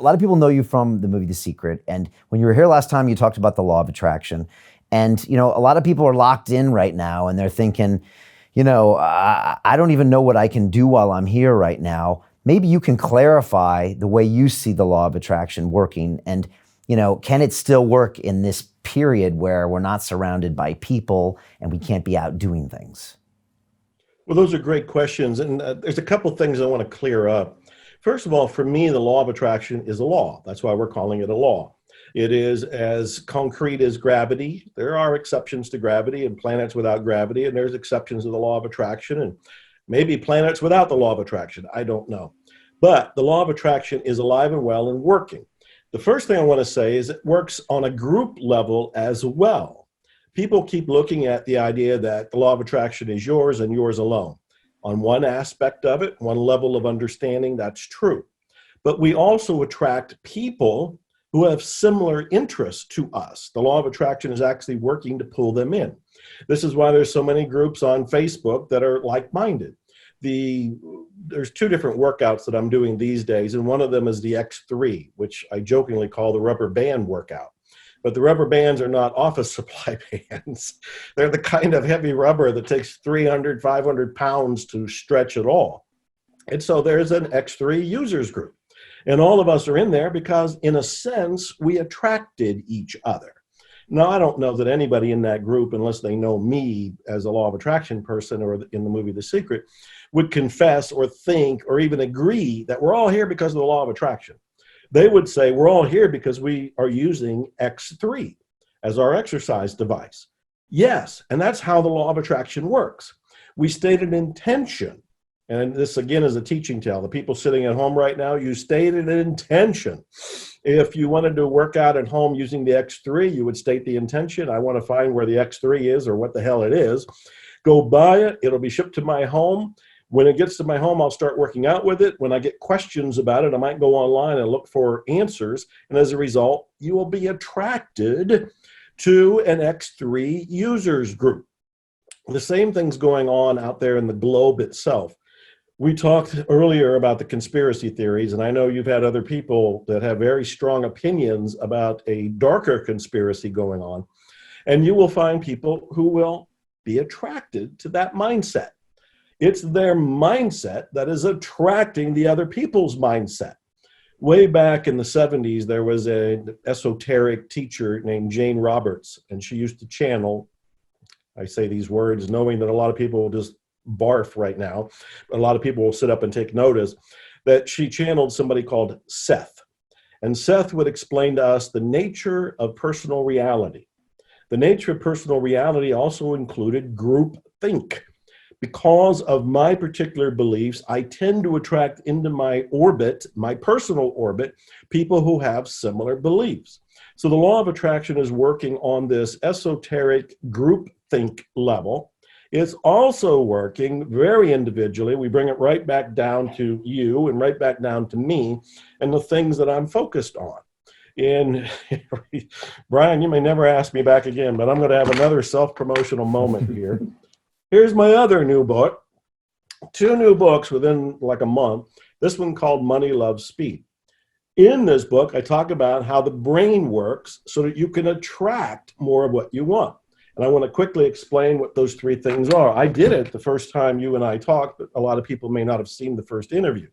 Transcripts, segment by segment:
a lot of people know you from the movie The Secret. And when you were here last time, you talked about the law of attraction. And, a lot of people are locked in right now and they're thinking, I don't even know what I can do while I'm here right now. Maybe you can clarify the way you see the law of attraction working. And, can it still work in this period where we're not surrounded by people and we can't be out doing things? Well, those are great questions. And there's a couple things I want to clear up. First of all, for me, the law of attraction is a law. That's why we're calling it a law. It is as concrete as gravity. There are exceptions to gravity and planets without gravity, and there's exceptions to the law of attraction and maybe planets without the law of attraction. I don't know. But the law of attraction is alive and well and working. The first thing I want to say is it works on a group level as well. People keep looking at the idea that the law of attraction is yours and yours alone. On one aspect of it, one level of understanding, that's true. But we also attract people who have similar interests to us. The law of attraction is actually working to pull them in. This is why there's so many groups on Facebook that are like-minded. There's two different workouts that I'm doing these days, and one of them is the X3, which I jokingly call the Rubberband Workout. But the rubber bands are not office supply bands. They're the kind of heavy rubber that takes 300, 500 pounds to stretch at all. And so there's an X3 users group. And all of us are in there because, in a sense, we attracted each other. Now, I don't know that anybody in that group, unless they know me as a law of attraction person or in the movie The Secret, would confess or think or even agree that we're all here because of the law of attraction. They would say we're all here because we are using X3 as our exercise device. Yes, and that's how the law of attraction works. We state an intention, and this again is a teaching tale. The people sitting at home right now, you stated an intention. If you wanted to work out at home using the X3, you would state the intention. I want to find where the X3 is or what the hell it is. Go buy it. It'll be shipped to my home. When it gets to my home, I'll start working out with it. When I get questions about it, I might go online and look for answers. And as a result, you will be attracted to an X3 users group. The same thing's going on out there in the globe itself. We talked earlier about the conspiracy theories, and I know you've had other people that have very strong opinions about a darker conspiracy going on. And you will find people who will be attracted to that mindset. It's their mindset that is attracting the other people's mindset. Way back in the 70s, there was an esoteric teacher named Jane Roberts, and she used to channel, I say these words knowing that a lot of people will just barf right now, but a lot of people will sit up and take notice, that she channeled somebody called Seth. And Seth would explain to us the nature of personal reality. The nature of personal reality also included group think. Because of my particular beliefs, I tend to attract into my orbit, my personal orbit, people who have similar beliefs. So the law of attraction is working on this esoteric group think level. It's also working very individually. We bring it right back down to you and right back down to me and the things that I'm focused on. And Brian, you may never ask me back again, but I'm going to have another self-promotional moment here. Here's my other new book, 2 new books within like a month. This one called Money, Love, Speed. In this book, I talk about how the brain works so that you can attract more of what you want. And I want to quickly explain what those 3 things are. I did it the first time you and I talked, but a lot of people may not have seen the first interview.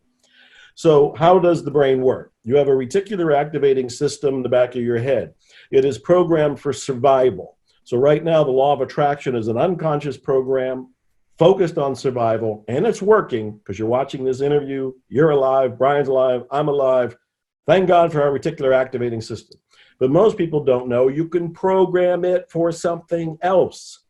So how does the brain work? You have a reticular activating system in the back of your head. It is programmed for survival. So right now, the law of attraction is an unconscious program focused on survival, and it's working because you're watching this interview. You're alive. Brian's alive. I'm alive. Thank God for our reticular activating system. But most people don't know you can program it for something else.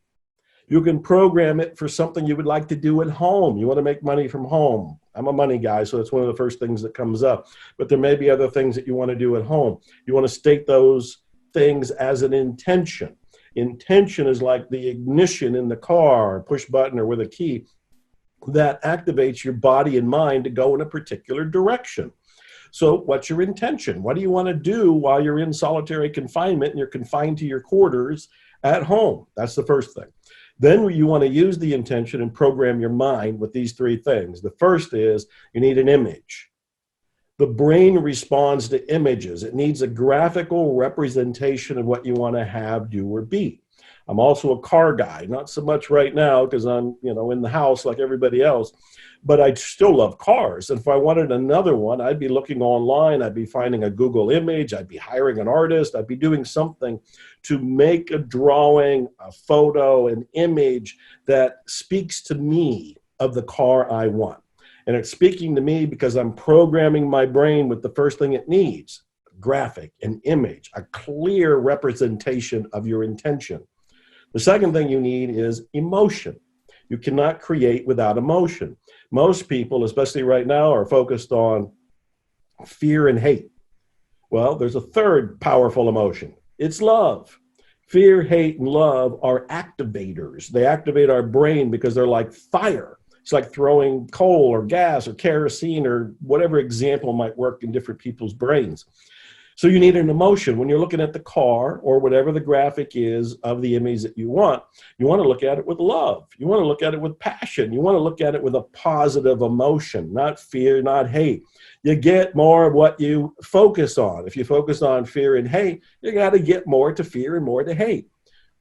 You can program it for something you would like to do at home. You want to make money from home. I'm a money guy, so it's one of the first things that comes up. But there may be other things that you want to do at home. You want to state those things as an intention. Intention is like the ignition in the car, push button or with a key that activates your body and mind to go in a particular direction. So what's your intention? What do you want to do while you're in solitary confinement and you're confined to your quarters at home? That's the first thing. Then you want to use the intention and program your mind with these 3 things. The first is you need an image. The brain responds to images. It needs a graphical representation of what you want to have, do, or be. I'm also a car guy, not so much right now because I'm, in the house like everybody else, but I still love cars. And if I wanted another one, I'd be looking online, I'd be finding a Google image, I'd be hiring an artist, I'd be doing something to make a drawing, a photo, an image that speaks to me of the car I want. And it's speaking to me because I'm programming my brain with the first thing it needs: graphic, an image, a clear representation of your intention. The second thing you need is emotion. You cannot create without emotion. Most people, especially right now, are focused on fear and hate. Well, there's a third powerful emotion. It's love. Fear, hate, and love are activators. They activate our brain because they're like fire. It's like throwing coal or gas or kerosene or whatever example might work in different people's brains. So you need an emotion. When you're looking at the car or whatever the graphic is of the image that you want to look at it with love. You want to look at it with passion. You want to look at it with a positive emotion, not fear, not hate. You get more of what you focus on. If you focus on fear and hate, you got to get more to fear and more to hate.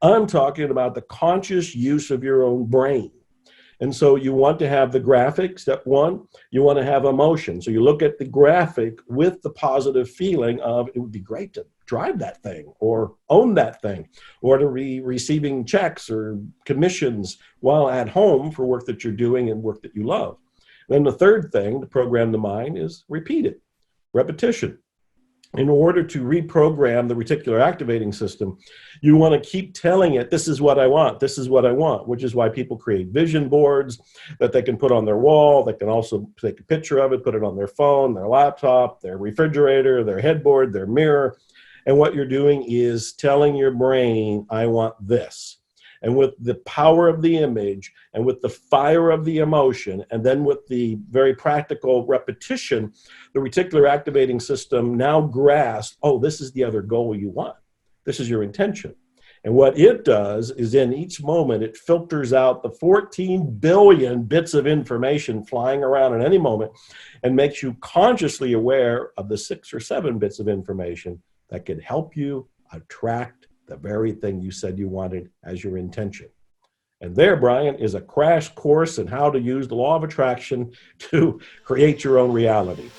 I'm talking about the conscious use of your own brain. And so you want to have the graphic, step one. You want to have emotion. So you look at the graphic with the positive feeling of it would be great to drive that thing or own that thing or to be receiving checks or commissions while at home for work that you're doing and work that you love. Then the third thing to program the mind is repeat it, repetition. In order to reprogram the reticular activating system, you want to keep telling it, this is what I want, this is what I want, which is why people create vision boards that they can put on their wall. They can also take a picture of it, put it on their phone, their laptop, their refrigerator, their headboard, their mirror. And what you're doing is telling your brain, I want this. And with the power of the image and with the fire of the emotion, and then with the very practical repetition, the reticular activating system now grasps, oh, this is the other goal you want. This is your intention. And what it does is in each moment, it filters out the 14 billion bits of information flying around at any moment and makes you consciously aware of the 6 or 7 bits of information that could help you attract the very thing you said you wanted as your intention. And there, Brian, is a crash course in how to use the law of attraction to create your own reality.